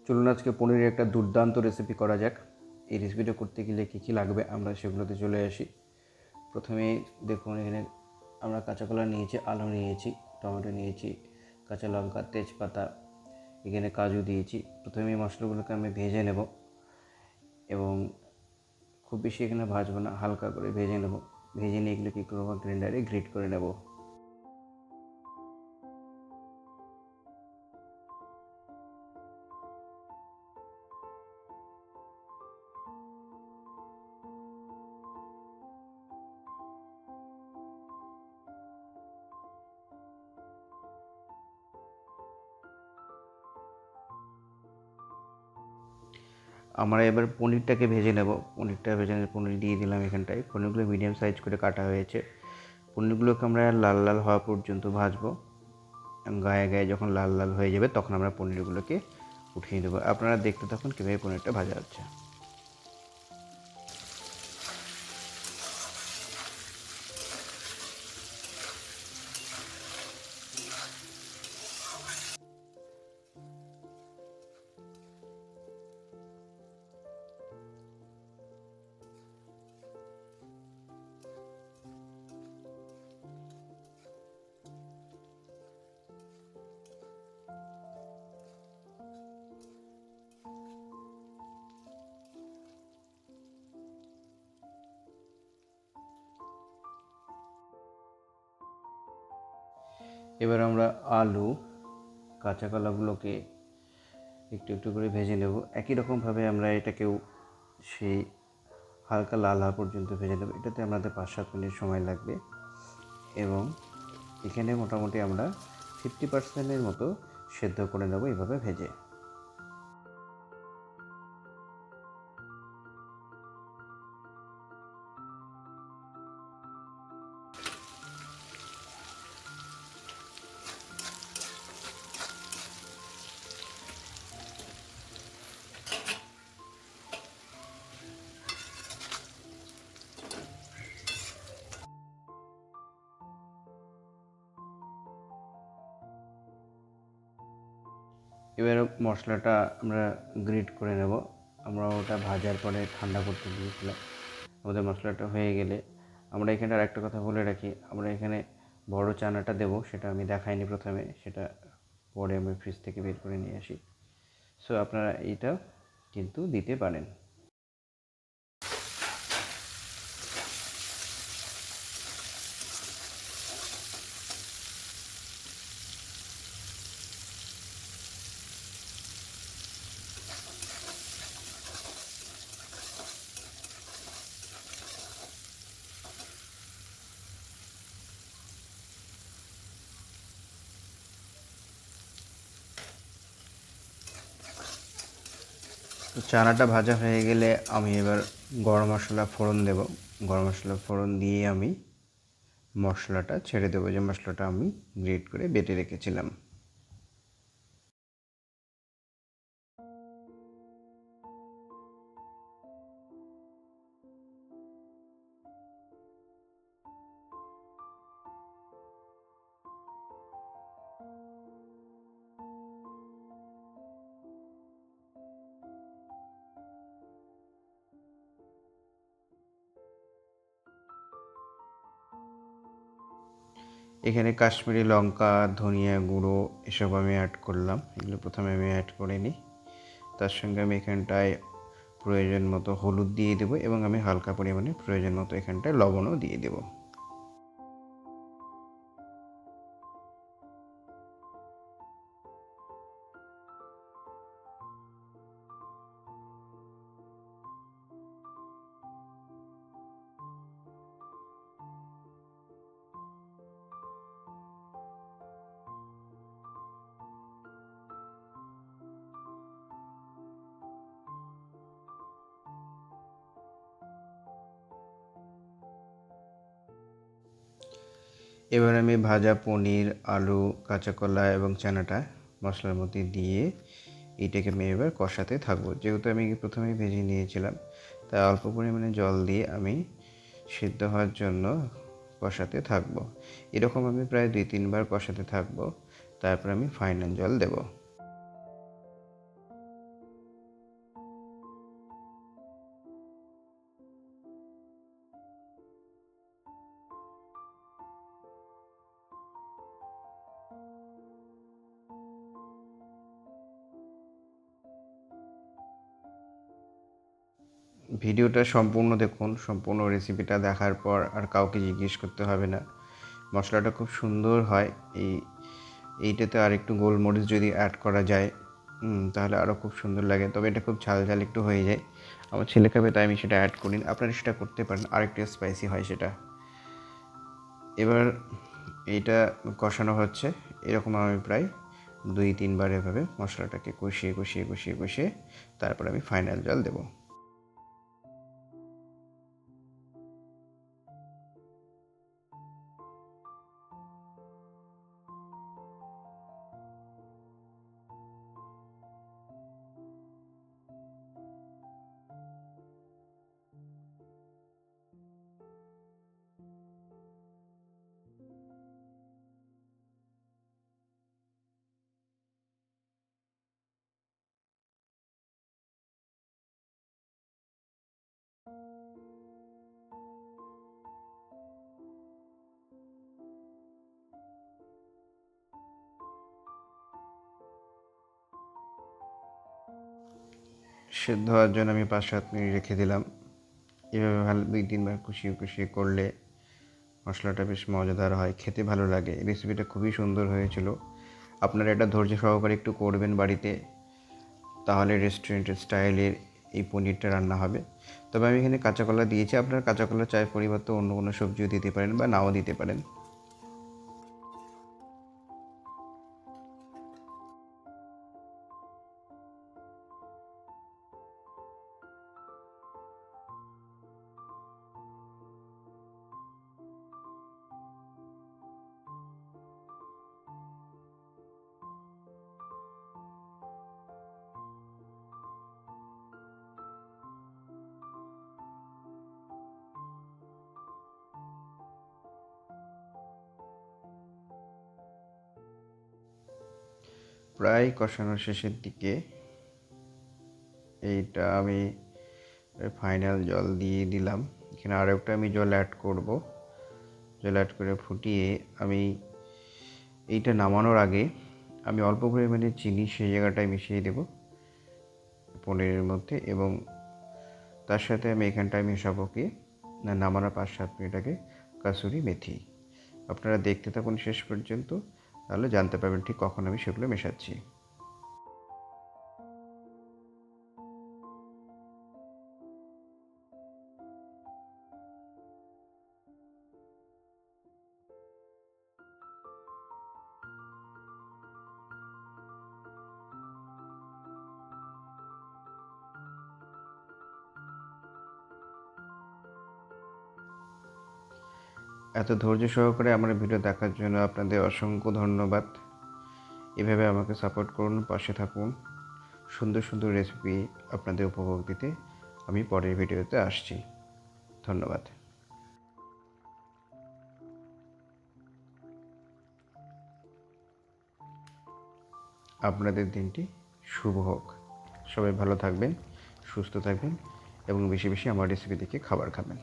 চলুন আজকে পনিরের একটা দুর্দান্ত রেসিপি করা যাক। এই রেসিপিটা করতে গেলে কী কী লাগবে আমরা সেগুলোতে চলে আসি। প্রথমে দেখুন এখানে আমরা কাঁচা কলা নিয়েছি, আলু নিয়েছি, টমেটো নিয়েছি, কাঁচা লঙ্কা, তেজপাতা, এখানে কাজু দিয়েছি। প্রথমে এই মশলাগুলোকে আমি ভেজে নেব এবং খুব বেশি এখানে ভাজবো না, হালকা করে ভেজে নেব। ভেজে নিয়ে এগুলো কী করবো, গ্রাইন্ডারে গ্রেট করে নেব। আমরা এবার পনিরটাকে ভেজে নেব। পনির দিয়ে দিলাম এখানটায়। পনিরগুলো মিডিয়াম সাইজ করে কাটা হয়েছে। পনিরগুলোকে আমরা লাল লাল হওয়া পর্যন্ত ভাজবো। গায়ে গায়ে যখন লাল লাল হয়ে যাবে তখন আমরা পনিরগুলোকে উঠিয়ে দেবো। আপনারা দেখতে থাকুন কীভাবে পনিরটা ভাজা হচ্ছে। এবার আমরা আলু, কাঁচা কলাগুলোকে একটু একটু করে ভেজে নেব। একই রকমভাবে আমরা এটাকেও সেই হালকা লাল হওয়া পর্যন্ত ভেজে নেব। এটাতে আমাদের 5-7 মিনিট সময় লাগবে এবং এখানে মোটামুটি আমরা 50% মতো সেদ্ধ করে নেব এইভাবে ভেজে। এবার মশলাটা আমরা গ্রেট করে নেব। আমরা ওটা ভাজার পরে ঠান্ডা করতে দিয়েছিলাম। আমাদের মশলাটা হয়ে গেলে আমরা এখানে আর একটা কথা বলে রাখি, আমরা এখানে বড় চানাটা দেবো, সেটা আমি দেখাইনি প্রথমে, সেটা পরে আমি ফ্রিজ থেকে বের করে নিয়ে আসি। সো আপনারা এইটা কিন্তু দিতে পারেন। তো চানাটা ভাজা হয়ে গেলে আমি এবার গরম মশলা ফোড়ন দেব। গরম মশলা ফোড়ন দিয়ে আমি মশলাটা ছেড়ে দেবো, যে মশলাটা আমি গ্রেট করে বেটে রেখেছিলাম। এখানে কাশ্মীরি লঙ্কা, ধনিয়া গুঁড়ো এসব আমি অ্যাড করলাম। এগুলো প্রথমে আমি অ্যাড করে নিই। তার সঙ্গে আমি এখানটায় প্রয়োজন মতো হলুদ দিয়ে দেবো এবং আমি হালকা পরিমাণে প্রয়োজন মতো এখানটায় লবণও দিয়ে দেবো। এবার আমি ভাজা পনির, আলু, কাঁচা কলা এবং চানাটা মশলার মধ্যে দিয়ে এইটাকে আমি এবার কষাতে থাকবো। যেহেতু আমি প্রথমেই ভেজে নিয়েছিলাম, তাই অল্প পরিমাণে জল দিয়ে আমি সিদ্ধ হওয়ার জন্য কষাতে থাকবো। এরকম আমি প্রায় 2-3 বার কষাতে থাকবো। তারপর আমি ফাইনাল জল দেবো। ভিডিওটা সম্পূর্ণ দেখুন, সম্পূর্ণ রেসিপিটা দেখার পর আর কাউকে জিজ্ঞেস করতে হবে না। মশলাটা খুব সুন্দর হয়। এইটাতে আর একটু গোলমরিচ যদি অ্যাড করা যায় তাহলে আরও খুব সুন্দর লাগে, তবে এটা খুব ঝাল ঝাল একটু হয়ে যায়। আমার ছেলে খাবে তাই আমি সেটা অ্যাড করি, আপনারা সেটা করতে পারেন, আরেকটু স্পাইসি হয় সেটা। এবার এইটা কষানো হচ্ছে, এরকম আমি প্রায় 2-3 বার এভাবে মশলাটাকে কষিয়ে কষিয়ে কষিয়ে কষিয়ে তারপর আমি ফাইনাল জল দেবো। সেদ্ধ হওয়ার জন্য আমি 5-7 মিনিট রেখে দিলাম। এভাবে ভালো 2-3 বার কষিয়ে কষিয়ে করলে মশলাটা বেশ মজাদার হয়, খেতে ভালো লাগে। রেসিপিটা খুবই সুন্দর হয়েছিল। আপনারা এটা ধৈর্য সহকারে একটু করবেন বাড়িতে, তাহলে রেস্টুরেন্টের স্টাইলের এই পনিরটা রান্না হবে। তবে আমি এখানে কাঁচা কলা দিয়েছি, আপনারা কাঁচা কলা চায়ের পরিবর্তে অন্য কোনো সবজিও দিতে পারেন বা নাও দিতে পারেন। প্রায় কষানোর শেষের দিকে এইটা আমি ফাইনাল জল দিয়ে দিলাম। এখানে আরেকটা আমি জল অ্যাড করব। জল অ্যাড করে ফুটিয়ে আমি এইটা নামানোর আগে আমি অল্প পরিমাণে চিনি সেই জায়গাটায় মিশিয়ে দেব পনিরের মধ্যে, এবং তার সাথে আমি এখানটায় মেশাবো কি না, নামানোর 5-7 মিনিট আগে কাসুরি মেথি। আপনারা দেখতে থাকুন শেষ পর্যন্ত, তাহলে জানতে পারবেন ঠিক কখন আমি সেগুলো মেশাচ্ছি। এত ধৈর্য সহকারে আমার ভিডিও দেখার জন্য আপনাদের অসংখ্য ধন্যবাদ। এভাবে আমাকে সাপোর্ট করুন, পাশে থাকুন। সুন্দর সুন্দর রেসিপি আপনাদের উপভোগ দিতে আমি পরের ভিডিওতে আসছি। ধন্যবাদ। আপনাদের দিনটি শুভ হোক। সবাই ভালো থাকবেন, সুস্থ থাকবেন এবং বেশি বেশি আমার রেসিপি দেখে খাবার খাবেন।